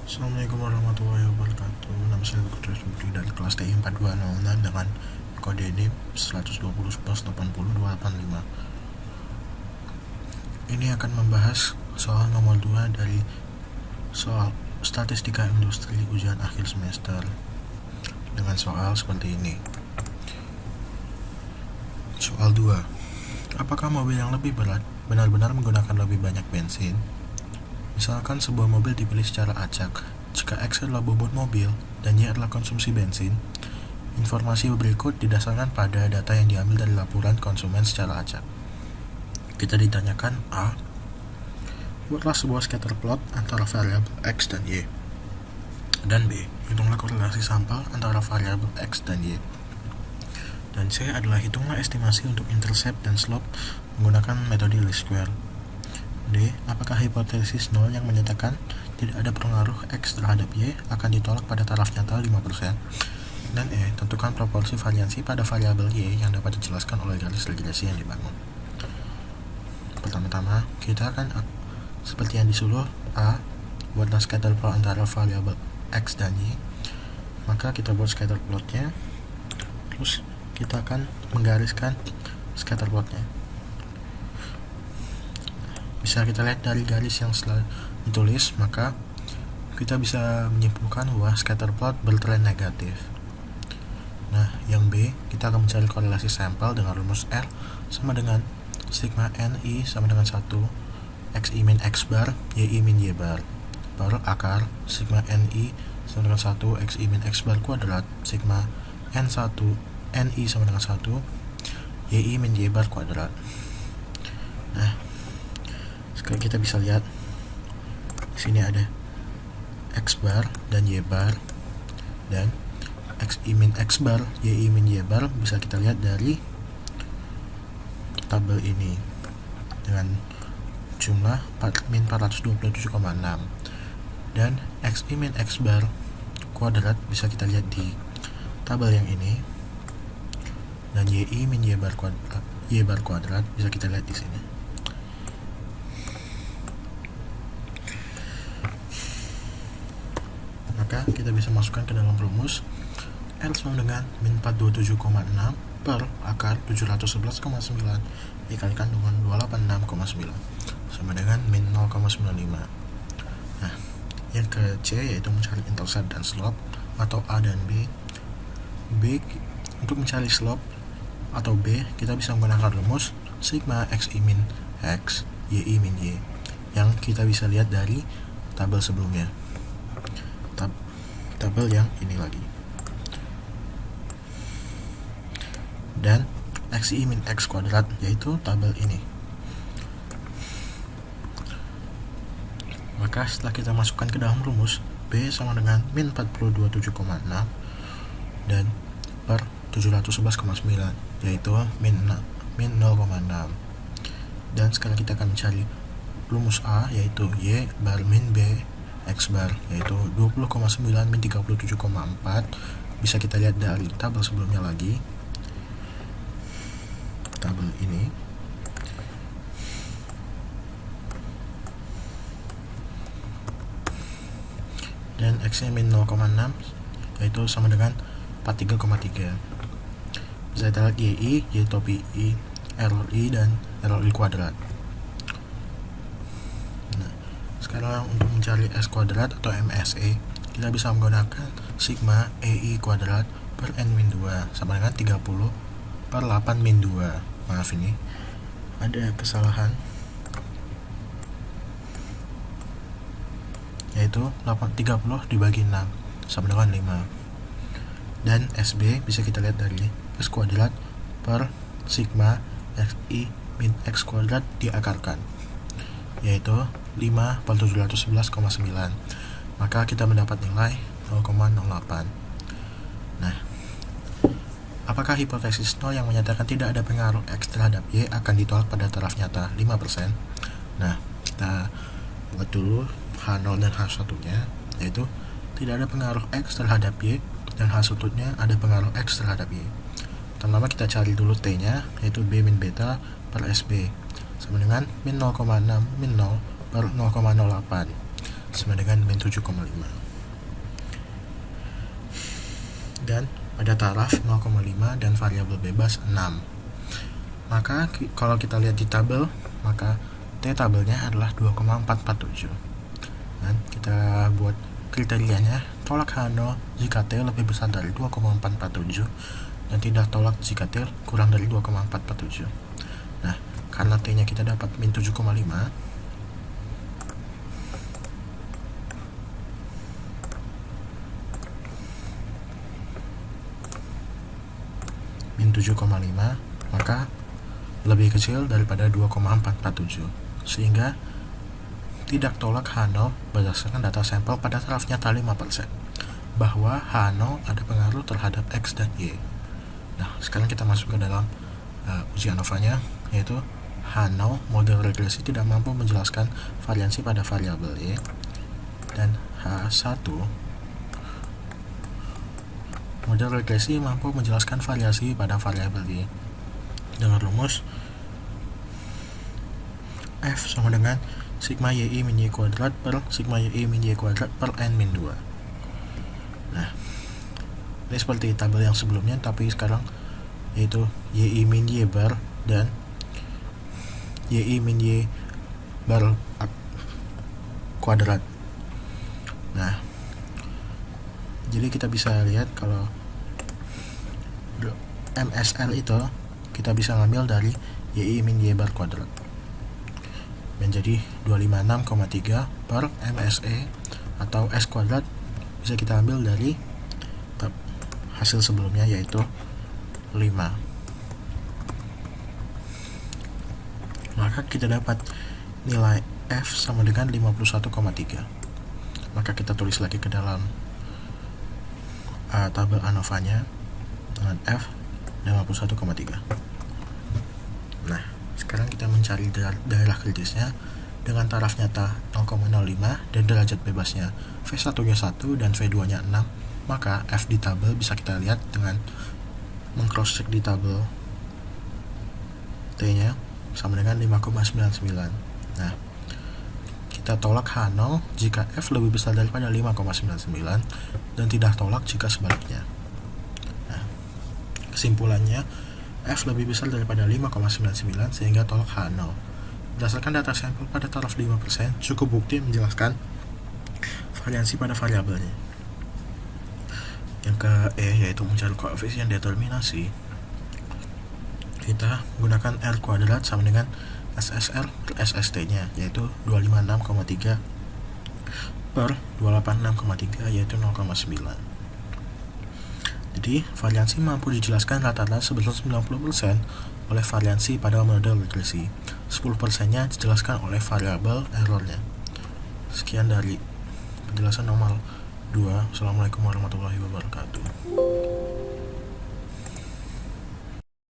Assalamualaikum warahmatullahi wabarakatuh. Nama saya Dr. Subri dari kelas TI 4206 dengan kode NIM 1201180 Ini akan membahas soal nomor 2 dari soal statistika industri ujian akhir semester dengan soal seperti ini. Soal 2. Apakah mobil yang lebih berat benar-benar menggunakan lebih banyak bensin? Misalkan sebuah mobil dipilih secara acak. Jika X adalah bobot mobil dan Y adalah konsumsi bensin, informasi berikut didasarkan pada data yang diambil dari laporan konsumen secara acak. Kita ditanyakan A. Buatlah sebuah scatter plot antara variabel X dan Y. Dan B. Hitunglah korelasi sampel antara variabel X dan Y. Dan C adalah hitunglah estimasi untuk intercept dan slope menggunakan metode least square. D. Apakah hipotesis 0 yang menyatakan tidak ada pengaruh X terhadap Y akan ditolak pada taraf nyata 5%? Dan E. Tentukan proporsi variansi pada variabel Y yang dapat dijelaskan oleh garis regresi yang dibangun. Pertama-tama, kita akan seperti yang disuruh. A. Buatlah scatter plot antara variabel X dan Y. Maka kita buat scatter plotnya. Terus kita akan menggariskan scatter plotnya. Bisa kita lihat dari garis yang setelah ditulis, maka kita bisa menyimpulkan bahwa scatter plot bertren negatif. Nah, yang B, kita akan mencari korelasi sampel dengan rumus R sama dengan sigma NI sama dengan 1 XI min X bar YI min Y bar per akar sigma NI sama dengan 1 XI min X bar kuadrat sigma N1 NI sama dengan 1 YI min Y bar kuadrat. Nah, sekarang kita bisa lihat di sini ada X bar dan Y bar, dan XI min X bar YI min Y bar bisa kita lihat dari tabel ini dengan jumlah min 427,6, dan XI min X bar kuadrat bisa kita lihat di tabel yang ini, dan YI min Y bar kuadrat bisa kita lihat di sini. Maka kita bisa masukkan ke dalam rumus L sama dengan min 427,6 per akar 711,9 dikalikan dengan 286,9 sama dengan min 0,95. Nah, yang ke C yaitu mencari intercept dan slope atau A dan B. Untuk mencari slope atau B, kita bisa menggunakan rumus sigma XI min X YI min Y yang kita bisa lihat dari tabel sebelumnya. Tabel yang ini lagi. Dan XI min X kuadrat yaitu tabel ini. Maka setelah kita masukkan ke dalam rumus, B sama dengan min 427,6 dan per 711,9 yaitu min 0,6. Dan sekarang kita akan mencari rumus A yaitu Y bar min B X bar yaitu 20,9 min 37,4 bisa kita lihat dari tabel sebelumnya lagi, tabel ini. Dan X nya min 0,6 yaitu sama dengan 43,3. Bisa kita lihat YI yaitu PI RI dan RI kuadrat. Sekarang untuk mencari S kuadrat atau MSE, kita bisa menggunakan sigma EI kuadrat per N min 2 sama dengan 30 per 8 min 2. Maaf, ini ada kesalahan, yaitu 30 dibagi 6 sama dengan 5. Dan SB bisa kita lihat dari S kuadrat per sigma XI min X kuadrat diakarkan, yaitu 5 per 711,9. Maka kita mendapat nilai 0,08. Nah, apakah hipotesis 0 yang menyatakan tidak ada pengaruh X terhadap Y akan ditolak pada taraf nyata 5%? Nah, kita buat dulu H0 dan H1 nya, yaitu tidak ada pengaruh X terhadap Y dan H1 nya ada pengaruh X terhadap Y. Pertama kita cari dulu T nya, yaitu B min beta per SB sama dengan min 0,6 min 0 per 0,08. sama dengan min 7,5. Dan pada taraf 0,5 dan variabel bebas 6. Maka kalau kita lihat di tabel, maka T tabelnya adalah 2,447. Dan kita buat kriterianya, tolak H0 jika T lebih besar dari 2,447 dan tidak tolak jika T kurang dari 2,447. Nah, karena T-nya kita dapat min 7,5, min 7,5, maka lebih kecil daripada 2,447, sehingga tidak tolak H0 berdasarkan data sampel pada taraf nyata 5%, bahwa H0 ada pengaruh terhadap X dan Y. Nah, sekarang kita masuk ke dalam uji ANOVA-nya, yaitu H0 model regresi tidak mampu menjelaskan variansi pada variabel Y, dan H1 model regresi mampu menjelaskan variasi pada variabel Y dengan rumus F sama dengan sigma YI min Y kuadrat per sigma YI min Y kuadrat per N min 2. Nah, ini seperti tabel yang sebelumnya, tapi sekarang yaitu YI min Y bar dan YI min Y bar kuadrat. Nah, jadi kita bisa lihat kalau MSL itu kita bisa ngambil dari YI min Y bar kuadrat menjadi 256,3 per MSE atau S kuadrat bisa kita ambil dari hasil sebelumnya, yaitu 5. Maka kita dapat nilai F sama dengan 51,3. Maka kita tulis lagi ke dalam tabel ANOVA-nya dengan F 51,3. Nah, sekarang kita mencari daerah kritisnya dengan taraf nyata 0,05 dan derajat bebasnya V1-nya 1 dan V2-nya 6. Maka F di tabel bisa kita lihat dengan meng-cross check di tabel T-nya sama dengan 5,99. Nah, kita tolak H0 jika F lebih besar daripada 5,99 dan tidak tolak jika sebaliknya. Nah, kesimpulannya F lebih besar daripada 5,99 sehingga tolak H0. Berdasarkan data sampel pada taraf 5%, cukup bukti menjelaskan variansi pada variabelnya. Yang ke E, yaitu mencari koefisien determinasi, kita gunakan R kuadrat sama dengan SSR per SST-nya, yaitu 256,3 per 286,3, yaitu 0,9. Jadi, variansi mampu dijelaskan rata-rata sebesar 90% oleh variansi pada model regresi. 10%-nya dijelaskan oleh variabel errornya. Sekian dari penjelasan nomor 2. Assalamualaikum warahmatullahi wabarakatuh.